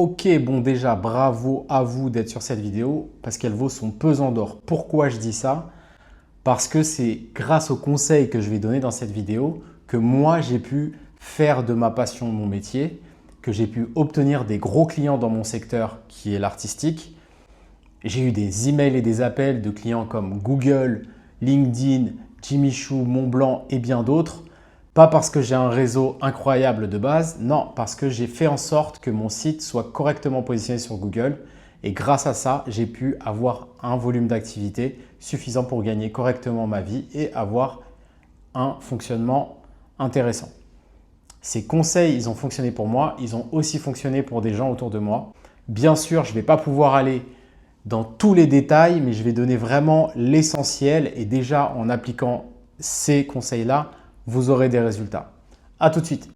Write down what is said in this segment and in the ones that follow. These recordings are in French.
Ok, bon déjà, bravo à vous d'être sur cette vidéo parce qu'elle vaut son pesant d'or. Pourquoi je dis ça? Parce que c'est grâce aux conseils que je vais donner dans cette vidéo que moi, j'ai pu faire de ma passion mon métier, que j'ai pu obtenir des gros clients dans mon secteur qui est l'artistique. J'ai eu des emails et des appels de clients comme Google, LinkedIn, Jimmy Choo, Montblanc et bien d'autres. Pas parce que j'ai un réseau incroyable de base, non, parce que j'ai fait en sorte que mon site soit correctement positionné sur Google. Et grâce à ça, j'ai pu avoir un volume d'activité suffisant pour gagner correctement ma vie et avoir un fonctionnement intéressant. Ces conseils, ils ont fonctionné pour moi, ils ont aussi fonctionné pour des gens autour de moi. Bien sûr, je ne vais pas pouvoir aller dans tous les détails, mais je vais donner vraiment l'essentiel et déjà en appliquant ces conseils-là, vous aurez des résultats. À tout de suite.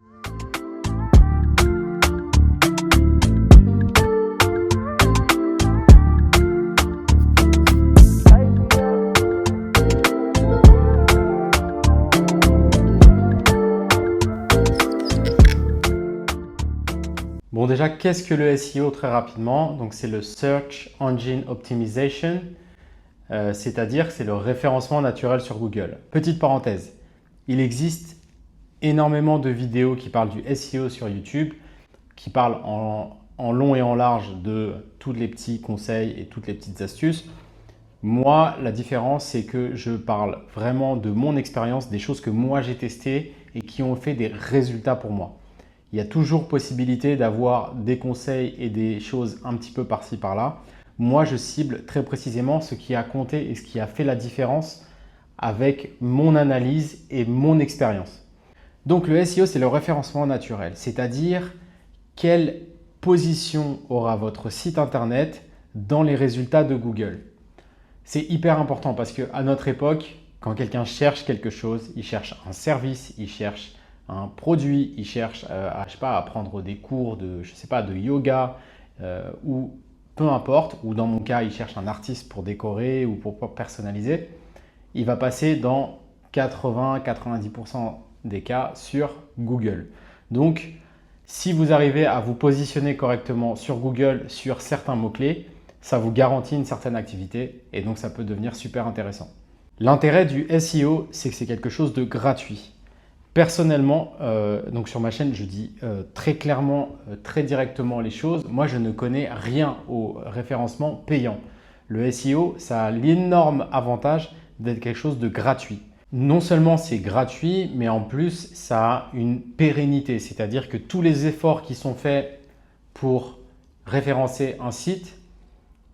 Bon déjà, qu'est-ce que le SEO très rapidement? Donc c'est le Search Engine Optimization, c'est-à-dire que c'est le référencement naturel sur Google. Petite parenthèse, il existe énormément de vidéos qui parlent du SEO sur YouTube, qui parlent en long et en large de tous les petits conseils et toutes les petites astuces. Moi, la différence, c'est que je parle vraiment de mon expérience, des choses que moi j'ai testées et qui ont fait des résultats pour moi. Il y a toujours possibilité d'avoir des conseils et des choses un petit peu par-ci par-là. Moi, je cible très précisément ce qui a compté et ce qui a fait la différence avec mon analyse et mon expérience. Donc le SEO, c'est le référencement naturel, c'est-à-dire quelle position aura votre site internet dans les résultats de Google. C'est hyper important parce qu'à notre époque, quand quelqu'un cherche quelque chose, il cherche un service, il cherche un produit, il cherche à prendre des cours de, de yoga ou peu importe, ou dans mon cas, il cherche un artiste pour décorer ou pour personnaliser, il va passer dans 80-90% des cas sur Google. Donc, si vous arrivez à vous positionner correctement sur Google sur certains mots-clés, ça vous garantit une certaine activité et donc ça peut devenir super intéressant. L'intérêt du SEO, c'est que c'est quelque chose de gratuit. Personnellement, donc sur ma chaîne, je dis très clairement, très directement les choses. Moi, je ne connais rien au référencement payant. Le SEO, ça a l'énorme avantage d'être quelque chose de gratuit. Non seulement c'est gratuit, mais en plus, ça a une pérennité. C'est-à-dire que tous les efforts qui sont faits pour référencer un site,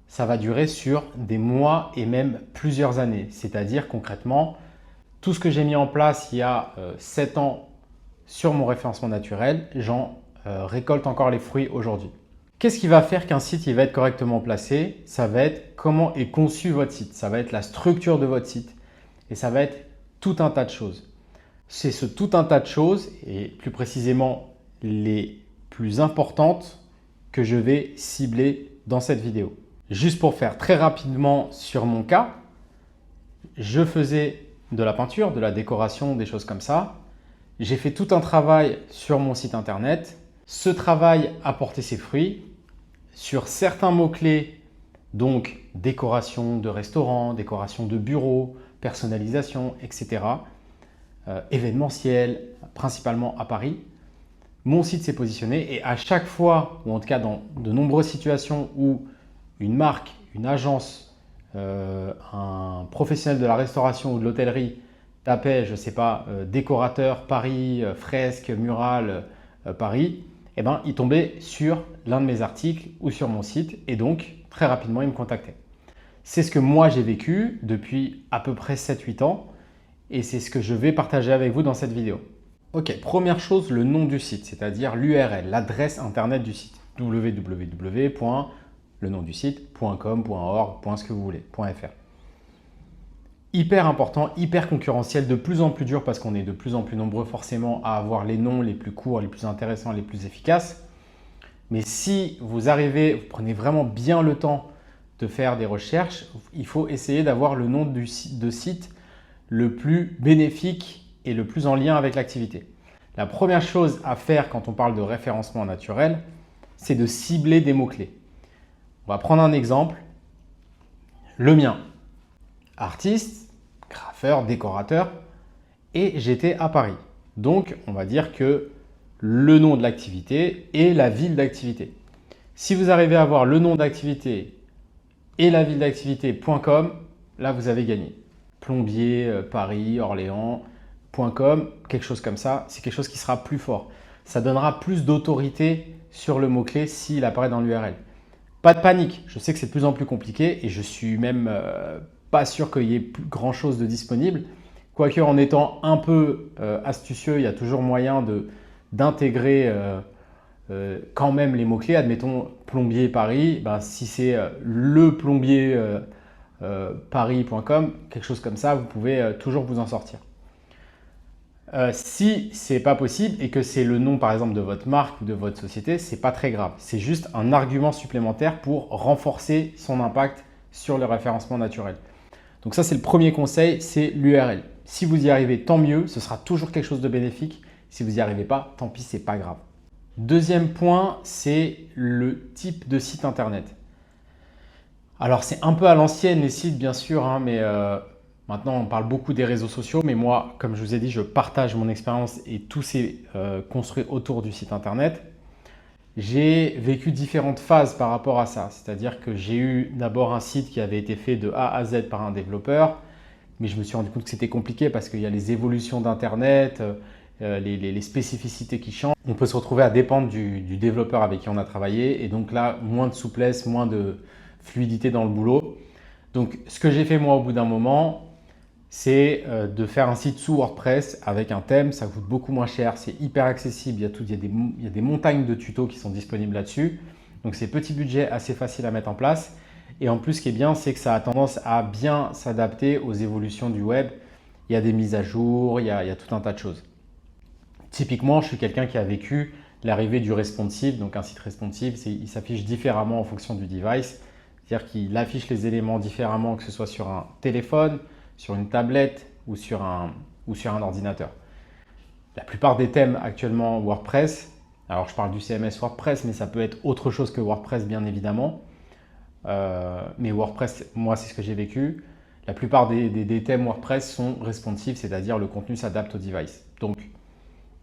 ça va durer sur des mois et même plusieurs années. C'est-à-dire concrètement, tout ce que j'ai mis en place il y a 7 ans sur mon référencement naturel, j'en récolte encore les fruits aujourd'hui. Qu'est-ce qui va faire qu'un site il va être correctement placé? Ça va être comment est conçu votre site, ça va être la structure de votre site et ça va être tout un tas de choses. C'est ce tout un tas de choses et plus précisément les plus importantes que je vais cibler dans cette vidéo. Juste pour faire très rapidement sur mon cas, je faisais de la peinture, de la décoration, des choses comme ça. J'ai fait tout un travail sur mon site internet. Ce travail a porté ses fruits sur certains mots-clés, donc décoration de restaurant, décoration de bureau, personnalisation, etc. Événementiel, principalement à Paris. Mon site s'est positionné et à chaque fois, ou en tout cas dans de nombreuses situations où une marque, une agence, un professionnel de la restauration ou de l'hôtellerie tapait, je ne sais pas, décorateur Paris, fresque, murale Paris, eh ben, il tombait sur l'un de mes articles ou sur mon site et donc très rapidement il me contactait. C'est ce que moi j'ai vécu depuis à peu près 7-8 ans et c'est ce que je vais partager avec vous dans cette vidéo. Ok, première chose, le nom du site, c'est-à-dire l'URL, l'adresse internet du site, www.lenomdusite.com.org, ce que vous voulez, .fr. Hyper important, hyper concurrentiel, de plus en plus dur parce qu'on est de plus en plus nombreux forcément à avoir les noms les plus courts, les plus intéressants, les plus efficaces. Mais si vous arrivez, vous prenez vraiment bien le temps de faire des recherches, il faut essayer d'avoir le nom de site le plus bénéfique et le plus en lien avec l'activité. La première chose à faire quand on parle de référencement naturel, c'est de cibler des mots-clés. On va prendre un exemple. Le mien, artiste, graffeur, décorateur, et j'étais à Paris. Donc, on va dire que le nom de l'activité et la ville d'activité. Si vous arrivez à avoir le nom d'activité et la ville d'activité.com, là, vous avez gagné. Plombier, Paris, Orléans.com, quelque chose comme ça, c'est quelque chose qui sera plus fort. Ça donnera plus d'autorité sur le mot-clé s'il apparaît dans l'URL. Pas de panique, je sais que c'est de plus en plus compliqué et je suis même pas sûr qu'il y ait grand chose de disponible. Quoique en étant un peu astucieux, il y a toujours moyen d'intégrer quand même les mots-clés. Admettons plombier Paris, ben, si c'est le plombier paris.com, quelque chose comme ça, vous pouvez toujours vous en sortir. Si ce n'est pas possible et que c'est le nom par exemple de votre marque ou de votre société, ce n'est pas très grave. C'est juste un argument supplémentaire pour renforcer son impact sur le référencement naturel. Donc ça, c'est le premier conseil, c'est l'URL. Si vous y arrivez, tant mieux, ce sera toujours quelque chose de bénéfique. Si vous n'y arrivez pas, tant pis, ce n'est pas grave. Deuxième point, c'est le type de site internet. Alors c'est un peu à l'ancienne les sites bien sûr, hein, mais maintenant on parle beaucoup des réseaux sociaux, mais moi comme je vous ai dit, je partage mon expérience et tout s'est construit autour du site internet. J'ai vécu différentes phases par rapport à ça, c'est-à-dire que j'ai eu d'abord un site qui avait été fait de A à Z par un développeur, mais je me suis rendu compte que c'était compliqué parce qu'il y a les évolutions d'internet, les spécificités qui changent. On peut se retrouver à dépendre du développeur avec qui on a travaillé et donc là, moins de souplesse, moins de fluidité dans le boulot. Donc, ce que j'ai fait moi au bout d'un moment, c'est de faire un site sous WordPress avec un thème. Ça coûte beaucoup moins cher, c'est hyper accessible. Il y a des montagnes de tutos qui sont disponibles là-dessus. Donc, c'est petit budget, assez facile à mettre en place. Et en plus, ce qui est bien, c'est que ça a tendance à bien s'adapter aux évolutions du web. Il y a des mises à jour, il y a tout un tas de choses. Typiquement, je suis quelqu'un qui a vécu l'arrivée du responsive. Donc, un site responsive, il s'affiche différemment en fonction du device. C'est-à-dire qu'il affiche les éléments différemment, que ce soit sur un téléphone, sur une tablette ou sur un ordinateur. La plupart des thèmes actuellement WordPress, alors je parle du CMS WordPress, mais ça peut être autre chose que WordPress bien évidemment. Mais WordPress, moi c'est ce que j'ai vécu. La plupart des thèmes WordPress sont responsive, c'est-à-dire le contenu s'adapte au device. Donc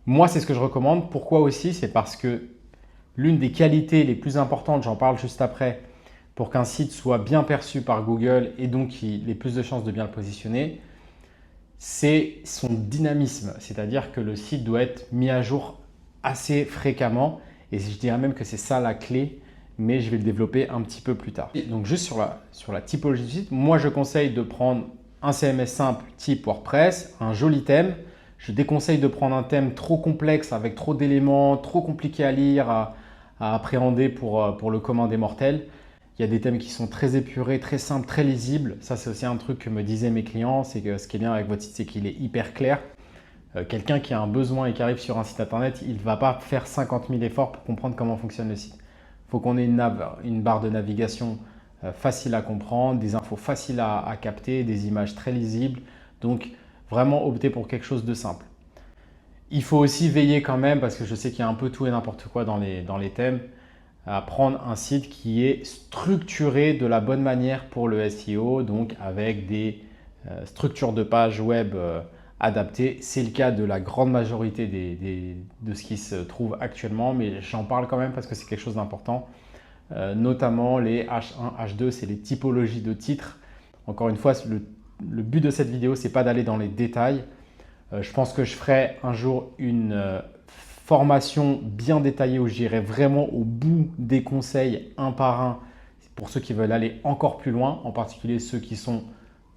moi c'est ce que je recommande. Pourquoi aussi? C'est parce que l'une des qualités les plus importantes, j'en parle juste après, pour qu'un site soit bien perçu par Google et donc qu'il ait plus de chances de bien le positionner, c'est son dynamisme. C'est-à-dire que le site doit être mis à jour assez fréquemment et je dirais même que c'est ça la clé, mais je vais le développer un petit peu plus tard. Et donc juste sur la typologie du site, moi je conseille de prendre un CMS simple type WordPress, un joli thème. Je déconseille de prendre un thème trop complexe avec trop d'éléments, trop compliqué à lire, à appréhender pour le commun des mortels. Il y a des thèmes qui sont très épurés, très simples, très lisibles. Ça, c'est aussi un truc que me disaient mes clients. C'est que ce qui est bien avec votre site, c'est qu'il est hyper clair. Quelqu'un qui a un besoin et qui arrive sur un site internet, il ne va pas faire 50 000 efforts pour comprendre comment fonctionne le site. Il faut qu'on ait une barre de navigation facile à comprendre, des infos faciles à capter, des images très lisibles. Donc, vraiment opter pour quelque chose de simple. Il faut aussi veiller quand même, parce que je sais qu'il y a un peu tout et n'importe quoi dans les thèmes, à prendre un site qui est structuré de la bonne manière pour le SEO, donc avec des structures de page web adaptées. C'est le cas de la grande majorité de ce qui se trouve actuellement, mais j'en parle quand même parce que c'est quelque chose d'important. Notamment les H1, H2, c'est les typologies de titres. Encore une fois, le but de cette vidéo, c'est pas d'aller dans les détails. Je pense que je ferai un jour une formation bien détaillée où j'irai vraiment au bout des conseils un par un pour ceux qui veulent aller encore plus loin, en particulier ceux qui sont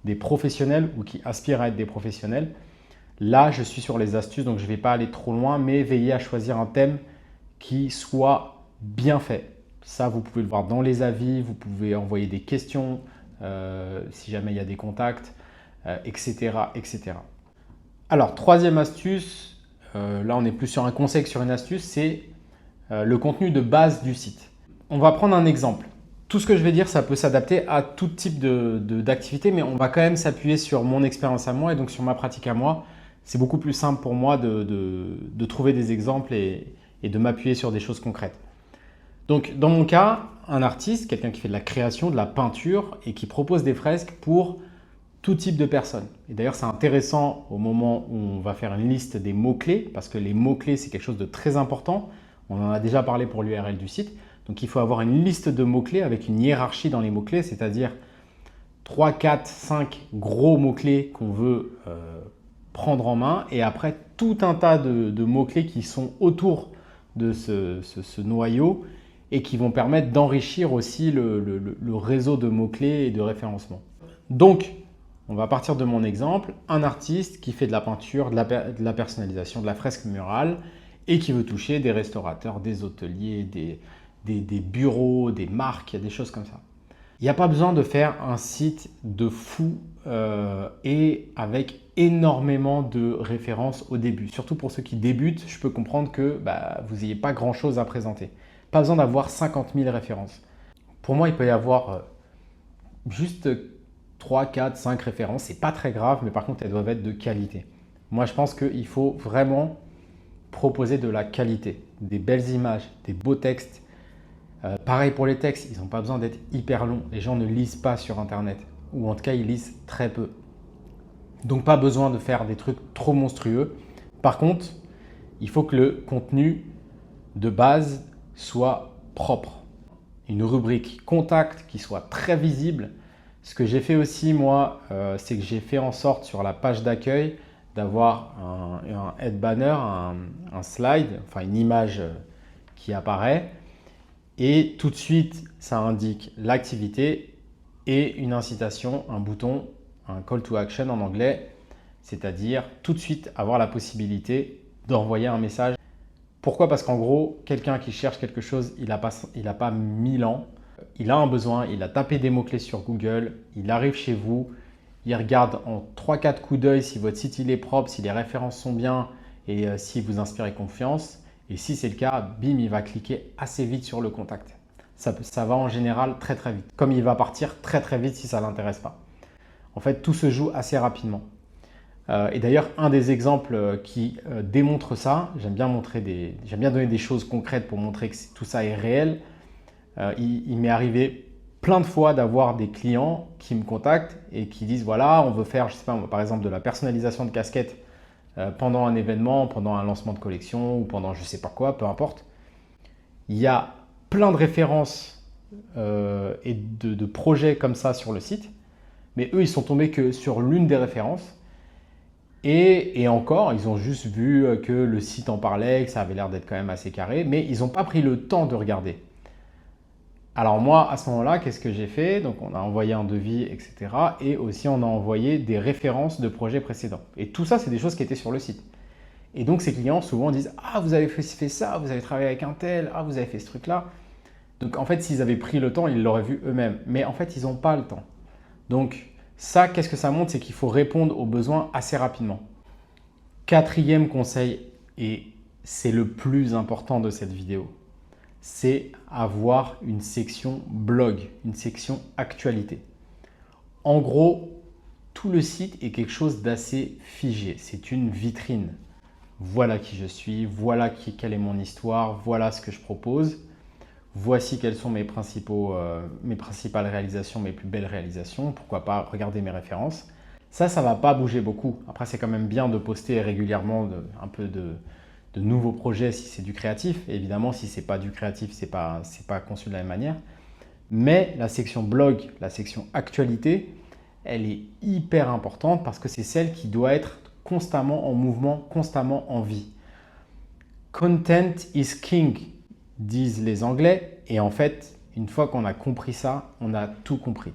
des professionnels ou qui aspirent à être des professionnels. Là, je suis sur les astuces, donc je ne vais pas aller trop loin, mais veillez à choisir un thème qui soit bien fait. Ça, vous pouvez le voir dans les avis, vous pouvez envoyer des questions si jamais il y a des contacts, etc., etc. Alors, troisième astuce, là on est plus sur un conseil que sur une astuce, c'est le contenu de base du site. On va prendre un exemple. Tout ce que je vais dire, ça peut s'adapter à tout type d'activité, mais on va quand même s'appuyer sur mon expérience à moi et donc sur ma pratique à moi. C'est beaucoup plus simple pour moi de trouver des exemples et de m'appuyer sur des choses concrètes. Donc, dans mon cas, un artiste, quelqu'un qui fait de la création, de la peinture et qui propose des fresques pour tout type de personnes. Et d'ailleurs, c'est intéressant au moment où on va faire une liste des mots-clés, parce que les mots-clés, c'est quelque chose de très important. On en a déjà parlé pour l'URL du site. Donc, il faut avoir une liste de mots-clés avec une hiérarchie dans les mots-clés, c'est-à-dire 3, 4, 5 gros mots-clés qu'on veut prendre en main et après tout un tas de mots-clés qui sont autour de ce noyau et qui vont permettre d'enrichir aussi le réseau de mots-clés et de référencement. Donc, on va partir de mon exemple, un artiste qui fait de la peinture, de la personnalisation, de la fresque murale et qui veut toucher des restaurateurs, des hôteliers, des bureaux, des marques, des choses comme ça. Il n'y a pas besoin de faire un site de fou et avec énormément de références au début. Surtout pour ceux qui débutent, je peux comprendre que vous n'ayez pas grand-chose à présenter. Pas besoin d'avoir 50 000 références. Pour moi, il peut y avoir juste 3, 4, 5 références. Ce n'est pas très grave, mais par contre, elles doivent être de qualité. Moi, je pense qu'il faut vraiment proposer de la qualité, des belles images, des beaux textes. Pareil pour les textes, ils n'ont pas besoin d'être hyper longs. Les gens ne lisent pas sur Internet, ou en tout cas, ils lisent très peu. Donc, pas besoin de faire des trucs trop monstrueux. Par contre, il faut que le contenu de base soit propre. Une rubrique contact qui soit très visible. Ce que j'ai fait aussi, moi, c'est que j'ai fait en sorte sur la page d'accueil d'avoir un head banner, un slide, enfin une image qui apparaît. Et tout de suite, ça indique l'activité et une incitation, un bouton, un call to action en anglais, c'est-à-dire tout de suite avoir la possibilité d'envoyer un message. Pourquoi? Parce qu'en gros, quelqu'un qui cherche quelque chose, il n'a pas 1000 ans, il a un besoin, il a tapé des mots-clés sur Google, il arrive chez vous, il regarde en 3-4 coups d'œil si votre site il est propre, si les références sont bien et si vous inspirez confiance. Et si c'est le cas, bim, il va cliquer assez vite sur le contact. Ça va en général très très vite, comme il va partir très très vite si ça ne l'intéresse pas. En fait, tout se joue assez rapidement. Et d'ailleurs, un des exemples qui démontre ça, j'aime bien donner des choses concrètes pour montrer que tout ça est réel. Il m'est arrivé plein de fois d'avoir des clients qui me contactent et qui disent voilà, on veut faire, je sais pas, par exemple de la personnalisation de casquettes pendant un événement, pendant un lancement de collection ou pendant je sais pas quoi, peu importe. Il y a plein de références et de projets comme ça sur le site, mais eux, ils sont tombés que sur l'une des références. Et encore, ils ont juste vu que le site en parlait, que ça avait l'air d'être quand même assez carré, mais ils n'ont pas pris le temps de regarder. Alors moi, à ce moment-là, qu'est-ce que j'ai fait? Donc on a envoyé un devis, etc. Et aussi on a envoyé des références de projets précédents. Et tout ça, c'est des choses qui étaient sur le site. Et donc ces clients souvent disent « Ah, vous avez fait ça, vous avez travaillé avec un tel, ah, vous avez fait ce truc-là ». Donc en fait, s'ils avaient pris le temps, ils l'auraient vu eux-mêmes. Mais en fait, ils n'ont pas le temps. Donc ça, qu'est-ce que ça montre? C'est qu'il faut répondre aux besoins assez rapidement. Quatrième conseil, et c'est le plus important de cette vidéo, c'est avoir une section blog, une section actualité. En gros, tout le site est quelque chose d'assez figé. C'est une vitrine. Voilà qui je suis, voilà quelle est mon histoire, voilà ce que je propose. Voici quelles sont mes principales réalisations, mes plus belles réalisations. Pourquoi pas regarder mes références. Ça ne va pas bouger beaucoup. Après, c'est quand même bien de poster régulièrement un peu de nouveaux projets si c'est du créatif. Et évidemment, si ce n'est pas du créatif, ce n'est pas conçu de la même manière. Mais la section blog, la section actualité, elle est hyper importante parce que c'est celle qui doit être constamment en mouvement, constamment en vie. Content is king, disent les Anglais. Et en fait, une fois qu'on a compris ça, on a tout compris.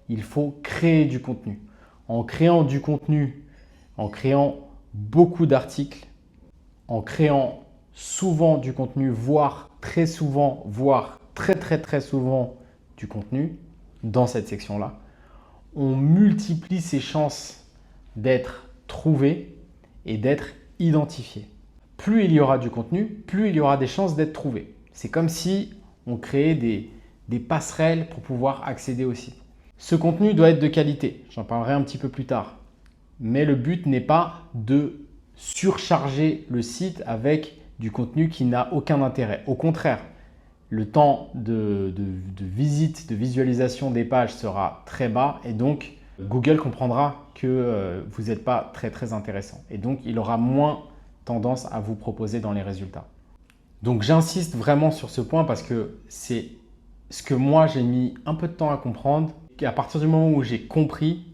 Il faut créer du contenu. En créant du contenu, en créant beaucoup d'articles, en créant souvent du contenu, voire très souvent, voire très très très souvent du contenu dans cette section-là, on multiplie ses chances d'être trouvé et d'être identifié. Plus il y aura du contenu, plus il y aura des chances d'être trouvé. C'est comme si on créait des passerelles pour pouvoir accéder au site. Ce contenu doit être de qualité, j'en parlerai un petit peu plus tard. Mais le but n'est pas de surcharger le site avec du contenu qui n'a aucun intérêt. Au contraire, le temps de visite, de visualisation des pages sera très bas et donc Google comprendra que vous n'êtes pas très intéressant et donc il aura moins tendance à vous proposer dans les résultats. Donc j'insiste vraiment sur ce point parce que c'est ce que moi j'ai mis un peu de temps à comprendre et à partir du moment où j'ai compris,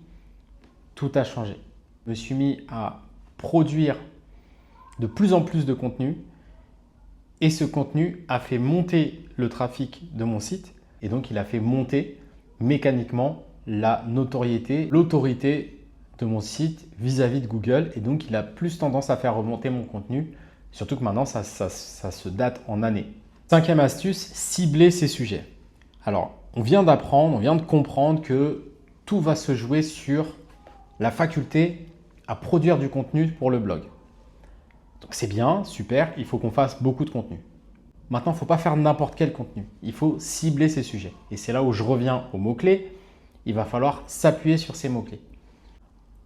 tout a changé. Je me suis mis à produire de plus en plus de contenu et ce contenu a fait monter le trafic de mon site et donc il a fait monter mécaniquement la notoriété, l'autorité de mon site vis-à-vis de Google et donc il a plus tendance à faire remonter mon contenu, surtout que maintenant ça se date en années. Cinquième astuce, cibler ses sujets. Alors, on vient d'apprendre, on vient de comprendre que tout va se jouer sur la faculté à produire du contenu pour le blog. Donc c'est bien, super, il faut qu'on fasse beaucoup de contenu. Maintenant, il ne faut pas faire n'importe quel contenu. Il faut cibler ses sujets. Et c'est là où je reviens aux mots-clés. Il va falloir s'appuyer sur ces mots-clés.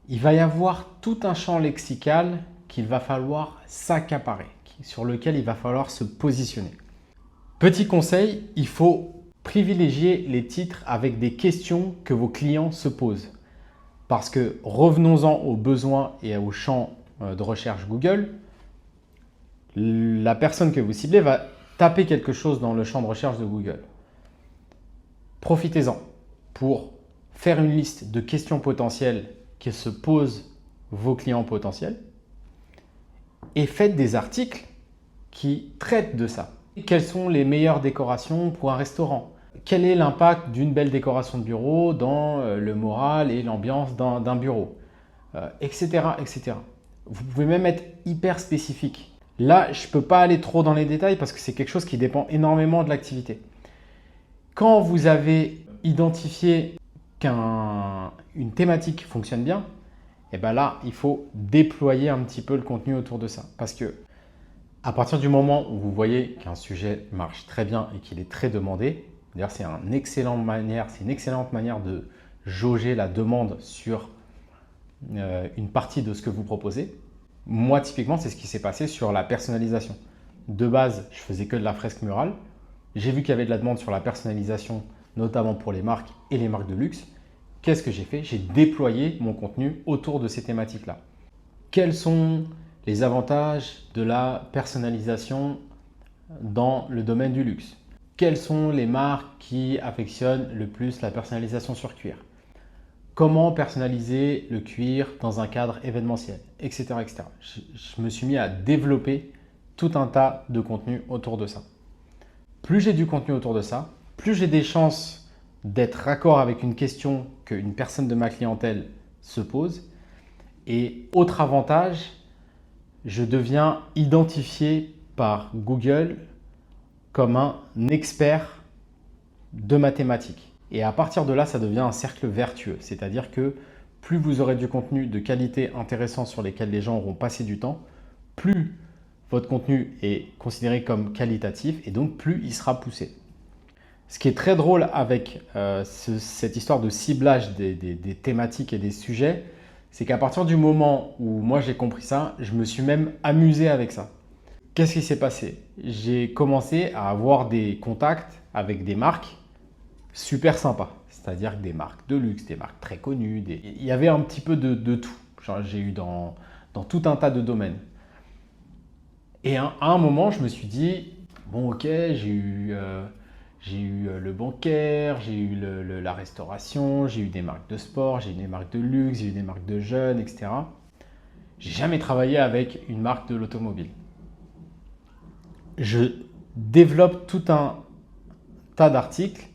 Il va y avoir tout un champ lexical qu'il va falloir s'accaparer, sur lequel il va falloir se positionner. Petit conseil, il faut privilégier les titres avec des questions que vos clients se posent. Parce que revenons-en aux besoins et au champ de recherche Google, la personne que vous ciblez va taper quelque chose dans le champ de recherche de Google. Profitez-en pour faire une liste de questions potentielles que se posent vos clients potentiels et faites des articles qui traitent de ça. Quelles sont les meilleures décorations pour un restaurant? Quel est l'impact d'une belle décoration de bureau dans le moral et l'ambiance d'un bureau, etc., etc. Vous pouvez même être hyper spécifique. Là, je ne peux pas aller trop dans les détails parce que c'est quelque chose qui dépend énormément de l'activité. Quand vous avez identifié qu'une thématique fonctionne bien, et bien là, il faut déployer un petit peu le contenu autour de ça. Parce que à partir du moment où vous voyez qu'un sujet marche très bien et qu'il est très demandé, d'ailleurs c'est une excellente manière de jauger la demande sur une partie de ce que vous proposez. Moi, typiquement, c'est ce qui s'est passé sur la personnalisation. De base, je faisais que de la fresque murale. J'ai vu qu'il y avait de la demande sur la personnalisation, notamment pour les marques et les marques de luxe. Qu'est-ce que j'ai fait? J'ai déployé mon contenu autour de ces thématiques-là. Quels sont les avantages de la personnalisation dans le domaine du luxe? Quelles sont les marques qui affectionnent le plus la personnalisation sur cuir? Comment personnaliser le cuir dans un cadre événementiel, etc. etc. Je me suis mis à développer tout un tas de contenus autour de ça. Plus j'ai du contenu autour de ça, plus j'ai des chances d'être raccord avec une question qu'une personne de ma clientèle se pose. Et autre avantage, je deviens identifié par Google comme un expert de mathématiques. Et à partir de là, ça devient un cercle vertueux. C'est-à-dire que plus vous aurez du contenu de qualité intéressant sur lesquels les gens auront passé du temps, plus votre contenu est considéré comme qualitatif et donc plus il sera poussé. Ce qui est très drôle avec cette histoire de ciblage des thématiques et des sujets, c'est qu'à partir du moment où moi j'ai compris ça, je me suis même amusé avec ça. Qu'est-ce qui s'est passé? J'ai commencé à avoir des contacts avec des marques super sympas, c'est-à-dire des marques de luxe, des marques très connues. Il y avait un petit peu de tout. J'ai eu dans tout un tas de domaines. Et à un moment, je me suis dit, bon ok, j'ai eu le bancaire, j'ai eu la restauration, j'ai eu des marques de sport, j'ai eu des marques de luxe, j'ai eu des marques de jeunes, etc. J'ai jamais travaillé avec une marque de l'automobile. Je développe tout un tas d'articles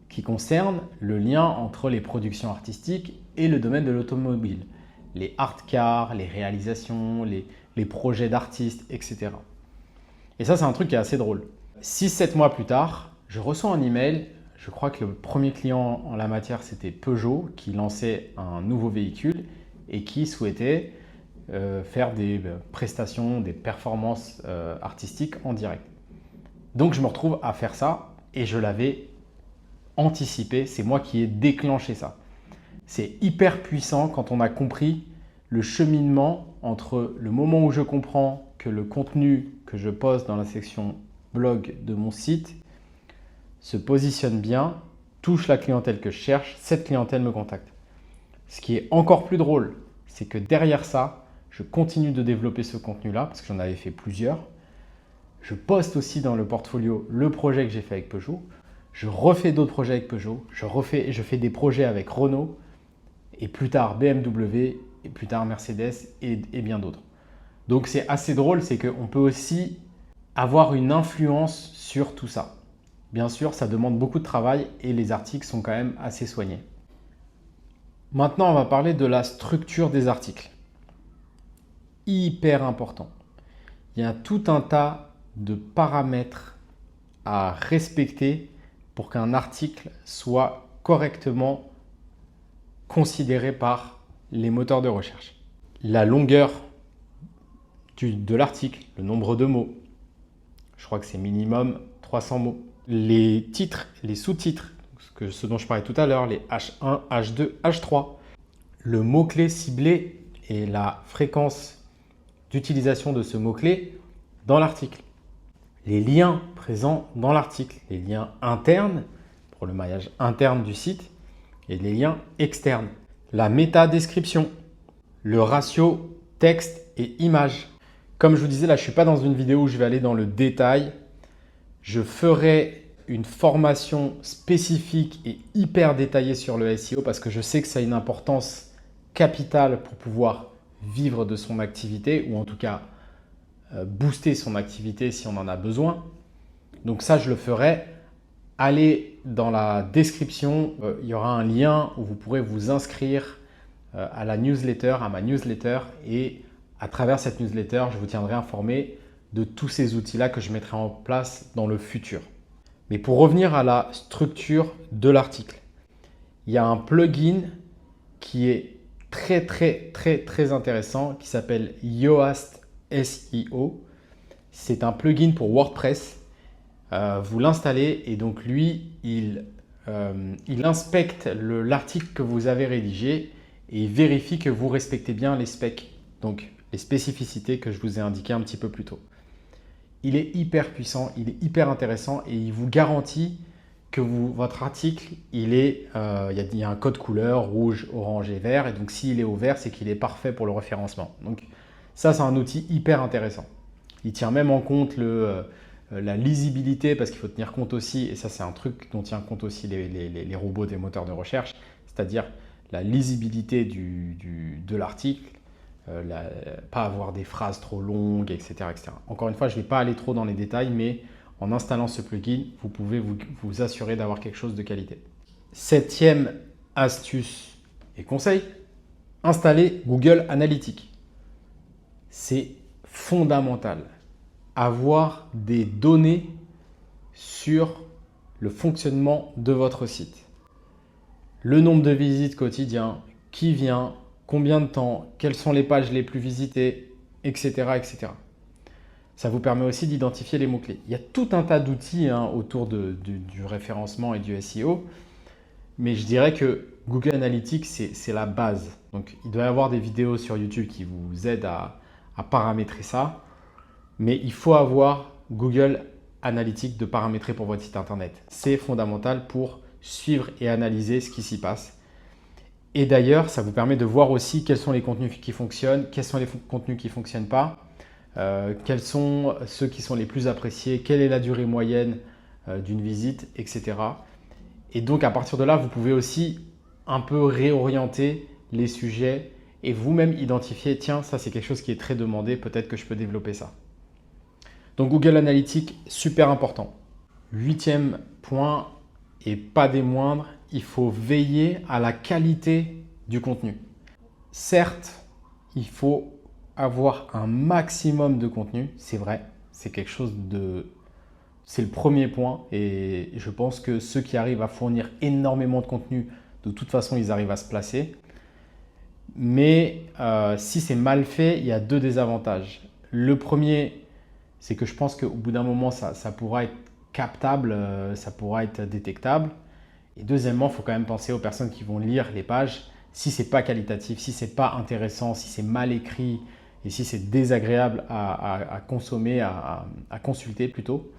qui concernent le lien entre les productions artistiques et le domaine de l'automobile. Les art cars, les réalisations, les projets d'artistes, etc. Et ça, c'est un truc qui est assez drôle. 6-7 mois plus tard, je reçois un email. Je crois que le premier client en la matière, c'était Peugeot, qui lançait un nouveau véhicule et qui souhaitait faire des prestations, des performances artistiques en direct. Donc, je me retrouve à faire ça et je l'avais anticipé. C'est moi qui ai déclenché ça. C'est hyper puissant quand on a compris le cheminement entre le moment où je comprends que le contenu que je poste dans la section blog de mon site se positionne bien, touche la clientèle que je cherche, cette clientèle me contacte. Ce qui est encore plus drôle, c'est que derrière ça, je continue de développer ce contenu-là, parce que j'en avais fait plusieurs. Je poste aussi dans le portfolio le projet que j'ai fait avec Peugeot. Je refais d'autres projets avec Peugeot. Je fais des projets avec Renault, et plus tard BMW, et plus tard Mercedes, et bien d'autres. Donc c'est assez drôle, c'est qu'on peut aussi avoir une influence sur tout ça. Bien sûr, ça demande beaucoup de travail et les articles sont quand même assez soignés. Maintenant, on va parler de la structure des articles. Hyper important. Il y a tout un tas de paramètres à respecter pour qu'un article soit correctement considéré par les moteurs de recherche. La longueur de l'article, le nombre de mots. Je crois que c'est minimum 300 mots. Les titres, les sous-titres, ce dont je parlais tout à l'heure, les H1, H2, H3. Le mot-clé ciblé et la fréquence d'utilisation de ce mot-clé dans l'article. Les liens présents dans l'article, les liens internes pour le maillage interne du site et les liens externes. La métadescription, le ratio texte et image. Comme je vous disais, là, je ne suis pas dans une vidéo où je vais aller dans le détail. Je ferai une formation spécifique et hyper détaillée sur le SEO parce que je sais que ça a une importance capitale pour pouvoir vivre de son activité ou en tout cas booster son activité si on en a besoin. Donc ça, je le ferai. Allez dans la description, il y aura un lien où vous pourrez vous inscrire à la newsletter, à ma newsletter, et à travers cette newsletter, je vous tiendrai informé de tous ces outils-là que je mettrai en place dans le futur. Mais pour revenir à la structure de l'article, il y a un plugin qui est très intéressant qui s'appelle Yoast SEO. C'est un plugin pour WordPress. Vous l'installez et donc lui, il inspecte l'article que vous avez rédigé et il vérifie que vous respectez bien les specs, donc les spécificités que je vous ai indiquées un petit peu plus tôt. Il est hyper puissant, il est hyper intéressant et il vous garantit que votre article, il y a un code couleur rouge, orange et vert. Et donc, s'il est au vert, c'est qu'il est parfait pour le référencement. Donc, ça, c'est un outil hyper intéressant. Il tient même en compte la lisibilité parce qu'il faut tenir compte aussi, et ça, c'est un truc dont tient compte aussi les robots des moteurs de recherche, c'est-à-dire la lisibilité de l'article, pas avoir des phrases trop longues, etc. Encore une fois, je ne vais pas aller trop dans les détails, mais en installant ce plugin, vous pouvez vous assurer d'avoir quelque chose de qualité. Septième astuce et conseil, installer Google Analytics. C'est fondamental. Avoir des données sur le fonctionnement de votre site. Le nombre de visites quotidiens, qui vient, combien de temps, quelles sont les pages les plus visitées, etc. Ça vous permet aussi d'identifier les mots-clés. Il y a tout un tas d'outils autour du référencement et du SEO, mais je dirais que Google Analytics, c'est la base. Donc, il doit y avoir des vidéos sur YouTube qui vous aident à paramétrer ça, mais il faut avoir Google Analytics de paramétrer pour votre site internet. C'est fondamental pour suivre et analyser ce qui s'y passe. Et d'ailleurs, ça vous permet de voir aussi quels sont les contenus qui fonctionnent, quels sont les contenus qui ne fonctionnent pas, quels sont ceux qui sont les plus appréciés, quelle est la durée moyenne d'une visite, etc. Et donc, à partir de là, vous pouvez aussi un peu réorienter les sujets et vous-même identifier, tiens, ça c'est quelque chose qui est très demandé, peut-être que je peux développer ça. Donc, Google Analytics, super important. 8e point, et pas des moindres, il faut veiller à la qualité du contenu. Certes, il faut avoir un maximum de contenu, c'est vrai, c'est le premier point et je pense que ceux qui arrivent à fournir énormément de contenu, de toute façon, ils arrivent à se placer. Mais si c'est mal fait, il y a deux désavantages. Le premier, c'est que je pense qu'au bout d'un moment, ça pourra être captable, ça pourra être détectable. Et deuxièmement, il faut quand même penser aux personnes qui vont lire les pages. Si ce n'est pas qualitatif, si ce n'est pas intéressant, si c'est mal écrit et si c'est désagréable à consommer, à consulter plutôt,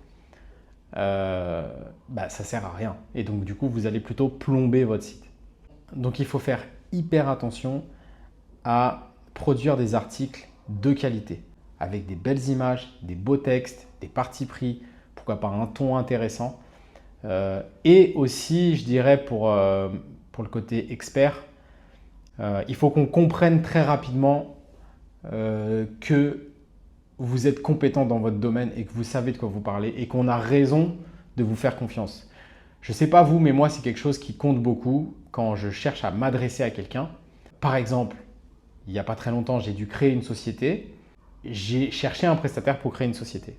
ça sert à rien. Et donc du coup, vous allez plutôt plomber votre site. Donc il faut faire hyper attention à produire des articles de qualité, avec des belles images, des beaux textes, des partis pris, pourquoi pas un ton intéressant. Et aussi, je dirais pour le côté expert, il faut qu'on comprenne très rapidement que vous êtes compétent dans votre domaine et que vous savez de quoi vous parlez et qu'on a raison de vous faire confiance. Je ne sais pas vous, mais moi, c'est quelque chose qui compte beaucoup quand je cherche à m'adresser à quelqu'un. Par exemple, il n'y a pas très longtemps, j'ai dû créer une société. J'ai cherché un prestataire pour créer une société.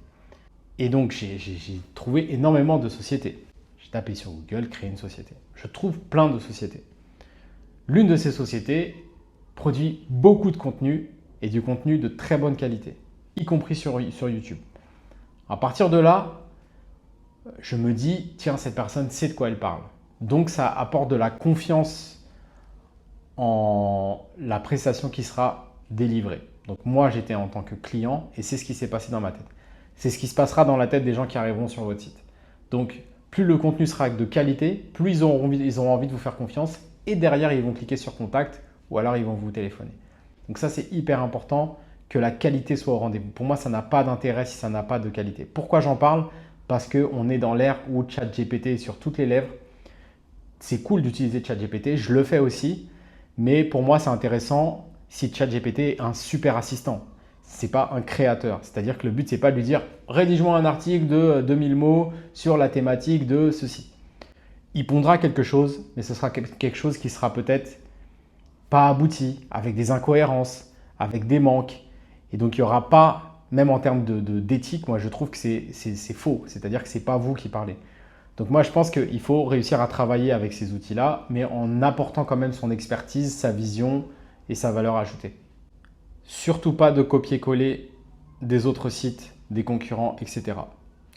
Et donc, j'ai trouvé énormément de sociétés. J'ai tapé sur Google, créer une société. Je trouve plein de sociétés. L'une de ces sociétés produit beaucoup de contenu et du contenu de très bonne qualité, y compris sur YouTube. À partir de là, je me dis, tiens, cette personne sait de quoi elle parle. Donc, ça apporte de la confiance en la prestation qui sera délivrée. Donc, moi, j'étais en tant que client et c'est ce qui s'est passé dans ma tête. C'est ce qui se passera dans la tête des gens qui arriveront sur votre site. Donc, plus le contenu sera de qualité, plus ils auront envie de vous faire confiance et derrière, ils vont cliquer sur contact ou alors ils vont vous téléphoner. Donc ça, c'est hyper important que la qualité soit au rendez-vous. Pour moi, ça n'a pas d'intérêt si ça n'a pas de qualité. Pourquoi j'en parle? Parce qu'on est dans l'ère où ChatGPT est sur toutes les lèvres. C'est cool d'utiliser ChatGPT, je le fais aussi, mais pour moi, c'est intéressant si ChatGPT est un super assistant. Ce n'est pas un créateur. C'est-à-dire que le but, ce n'est pas de lui dire « rédige-moi un article de 2000 mots sur la thématique de ceci ». Il pondra quelque chose, mais ce sera quelque chose qui sera peut-être pas abouti, avec des incohérences, avec des manques. Et donc, il n'y aura pas, même en termes d'éthique, moi je trouve que c'est faux. C'est-à-dire que ce n'est pas vous qui parlez. Donc moi, je pense qu'il faut réussir à travailler avec ces outils-là, mais en apportant quand même son expertise, sa vision et sa valeur ajoutée. Surtout pas de copier-coller des autres sites, des concurrents, etc.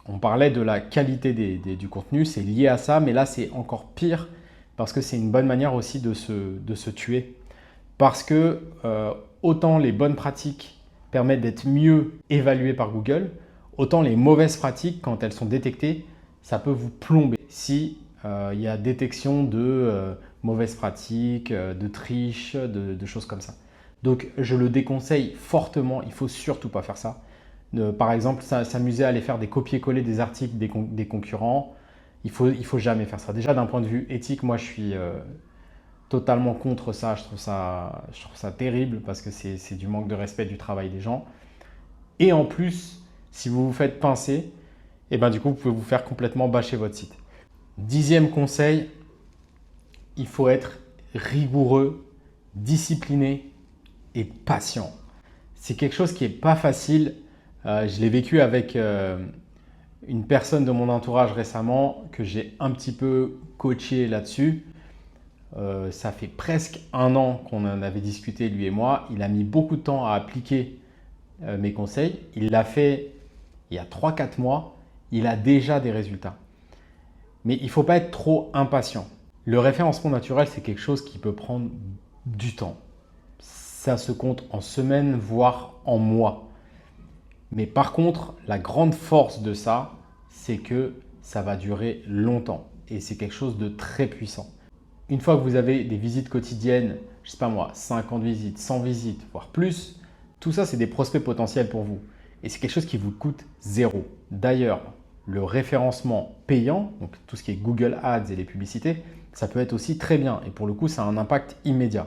On parlait de la qualité du contenu, c'est lié à ça, mais là, c'est encore pire parce que c'est une bonne manière aussi de se tuer. Parce que autant les bonnes pratiques permettent d'être mieux évaluées par Google, autant les mauvaises pratiques, quand elles sont détectées, ça peut vous plomber. Si il y a détection de mauvaises pratiques, de triche, de choses comme ça. Donc, je le déconseille fortement, il ne faut surtout pas faire ça. Par exemple, s'amuser à aller faire des copier-coller des articles des concurrents, il faut jamais faire ça. Déjà, d'un point de vue éthique, moi, je suis totalement contre ça. Je trouve ça terrible parce que c'est du manque de respect du travail des gens. Et en plus, si vous vous faites pincer, et ben, du coup, vous pouvez vous faire complètement bâcher votre site. 10e conseil, il faut être rigoureux, discipliné et patient. C'est quelque chose qui n'est pas facile. Je l'ai vécu avec une personne de mon entourage récemment que j'ai un petit peu coaché là-dessus. Ça fait presque 1 an qu'on en avait discuté, lui et moi. Il a mis beaucoup de temps à appliquer mes conseils. Il l'a fait il y a 3-4 mois. Il a déjà des résultats. Mais il ne faut pas être trop impatient. Le référencement naturel, c'est quelque chose qui peut prendre du temps. Ça se compte en semaines, voire en mois. Mais par contre, la grande force de ça, c'est que ça va durer longtemps. Et c'est quelque chose de très puissant. Une fois que vous avez des visites quotidiennes, je ne sais pas moi, 50 visites, 100 visites, voire plus, tout ça, c'est des prospects potentiels pour vous. Et c'est quelque chose qui vous coûte 0. D'ailleurs, le référencement payant, donc tout ce qui est Google Ads et les publicités, ça peut être aussi très bien. Et pour le coup, ça a un impact immédiat.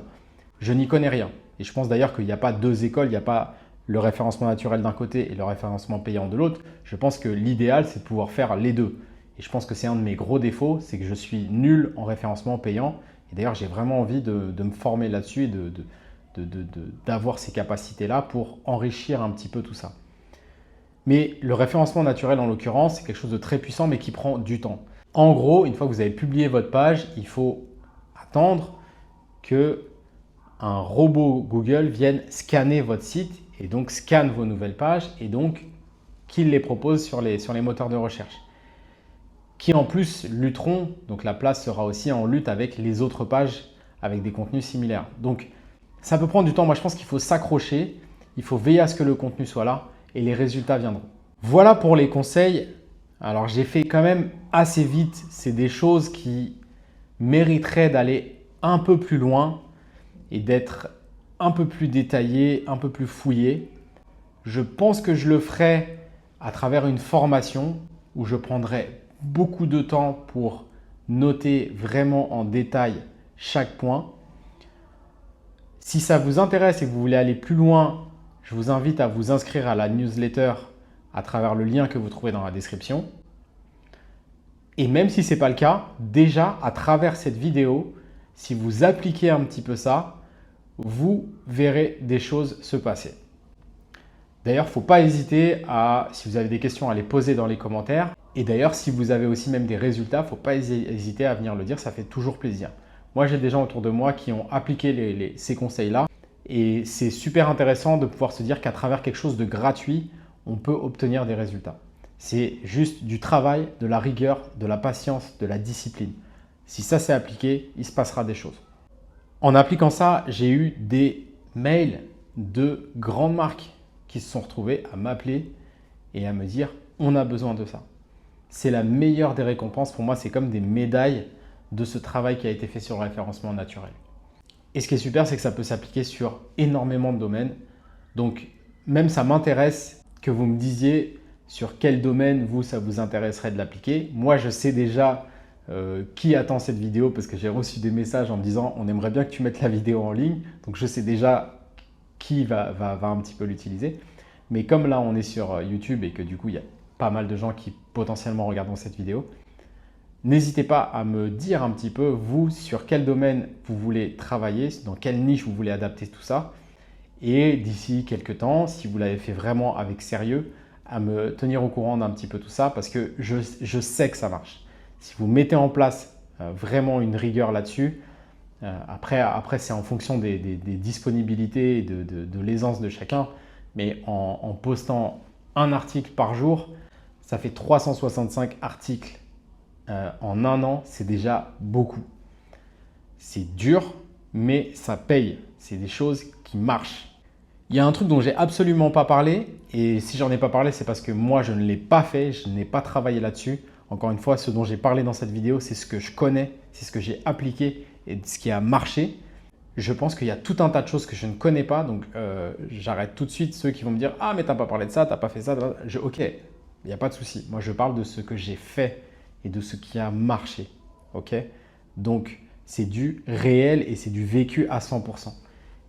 Je n'y connais rien. Et je pense d'ailleurs qu'il n'y a pas 2 écoles, il n'y a pas le référencement naturel d'un côté et le référencement payant de l'autre. Je pense que l'idéal, c'est de pouvoir faire les deux. Et je pense que c'est un de mes gros défauts, c'est que je suis nul en référencement payant. Et d'ailleurs, j'ai vraiment envie de me former là-dessus et d'avoir ces capacités-là pour enrichir un petit peu tout ça. Mais le référencement naturel, en l'occurrence, c'est quelque chose de très puissant, mais qui prend du temps. En gros, une fois que vous avez publié votre page, il faut attendre qu'un robot Google vienne scanner votre site et donc scanne vos nouvelles pages et donc qu'il les propose sur les moteurs de recherche. Qui en plus lutteront, donc la place sera aussi en lutte avec les autres pages avec des contenus similaires. Donc ça peut prendre du temps. Moi, je pense qu'il faut s'accrocher, il faut veiller à ce que le contenu soit là et les résultats viendront. Voilà pour les conseils Alors j'ai fait quand même assez vite. C'est des choses qui mériteraient d'aller un peu plus loin et d'être un peu plus détaillé, un peu plus fouillé. Je pense que je le ferai à travers une formation où je prendrai beaucoup de temps pour noter vraiment en détail chaque point. Si ça vous intéresse et que vous voulez aller plus loin, je vous invite à vous inscrire à la newsletter à travers le lien que vous trouvez dans la description. Et même si ce n'est pas le cas, déjà à travers cette vidéo, si vous appliquez un petit peu ça, vous verrez des choses se passer. D'ailleurs, il ne faut pas hésiter si vous avez des questions, à les poser dans les commentaires. Et d'ailleurs, si vous avez aussi même des résultats, il ne faut pas hésiter à venir le dire, ça fait toujours plaisir. Moi, j'ai des gens autour de moi qui ont appliqué ces conseils-là. Et c'est super intéressant de pouvoir se dire qu'à travers quelque chose de gratuit, on peut obtenir des résultats. C'est juste du travail, de la rigueur, de la patience, de la discipline. Si ça s'est appliqué, il se passera des choses. En appliquant ça, j'ai eu des mails de grandes marques qui se sont retrouvées à m'appeler et à me dire « on a besoin de ça ». C'est la meilleure des récompenses. Pour moi, c'est comme des médailles de ce travail qui a été fait sur le référencement naturel. Et ce qui est super, c'est que ça peut s'appliquer sur énormément de domaines. Donc, même ça m'intéresse que vous me disiez sur quel domaine ça vous intéresserait de l'appliquer. Moi, je sais déjà qui attend cette vidéo parce que j'ai reçu des messages en me disant « on aimerait bien que tu mettes la vidéo en ligne ». Donc, je sais déjà qui va un petit peu l'utiliser. Mais comme là, on est sur YouTube et que du coup, il y a pas mal de gens qui potentiellement regarderont cette vidéo, n'hésitez pas à me dire un petit peu, vous, sur quel domaine vous voulez travailler, dans quelle niche vous voulez adapter tout ça. Et d'ici quelques temps, si vous l'avez fait vraiment avec sérieux, à me tenir au courant d'un petit peu tout ça parce que je sais que ça marche. Si vous mettez en place vraiment une rigueur là-dessus, après c'est en fonction des disponibilités et de l'aisance de chacun, mais en postant un article par jour, ça fait 365 articles en un an, c'est déjà beaucoup. C'est dur, mais ça paye. C'est des choses qui marchent. Il y a un truc dont j'ai absolument pas parlé, et si j'en ai pas parlé, c'est parce que moi, je ne l'ai pas fait, je n'ai pas travaillé là-dessus. Encore une fois, ce dont j'ai parlé dans cette vidéo, c'est ce que je connais, c'est ce que j'ai appliqué et ce qui a marché. Je pense qu'il y a tout un tas de choses que je ne connais pas, donc j'arrête tout de suite ceux qui vont me dire « Ah, mais tu n'as pas parlé de ça, tu n'as pas fait ça. » Ok, il n'y a pas de souci. Moi, je parle de ce que j'ai fait et de ce qui a marché. Ok, donc, c'est du réel et c'est du vécu à 100%.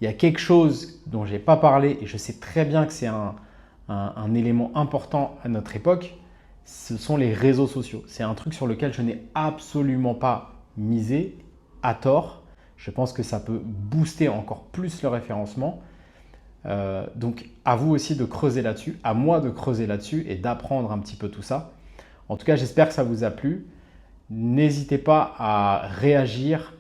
Il y a quelque chose dont je n'ai pas parlé et je sais très bien que c'est un élément important à notre époque, ce sont les réseaux sociaux. C'est un truc sur lequel je n'ai absolument pas misé à tort. Je pense que ça peut booster encore plus le référencement. Donc, à vous aussi de creuser là-dessus, à moi de creuser là-dessus et d'apprendre un petit peu tout ça. En tout cas, j'espère que ça vous a plu. N'hésitez pas à réagir,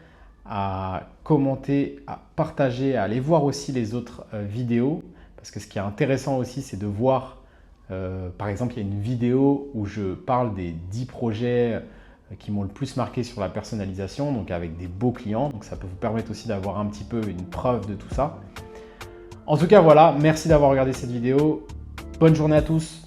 à commenter, à partager, à aller voir aussi les autres vidéos. Parce que ce qui est intéressant aussi, c'est de voir, par exemple, il y a une vidéo où je parle des 10 projets qui m'ont le plus marqué sur la personnalisation, donc avec des beaux clients. Donc ça peut vous permettre aussi d'avoir un petit peu une preuve de tout ça. En tout cas, voilà, merci d'avoir regardé cette vidéo. Bonne journée à tous.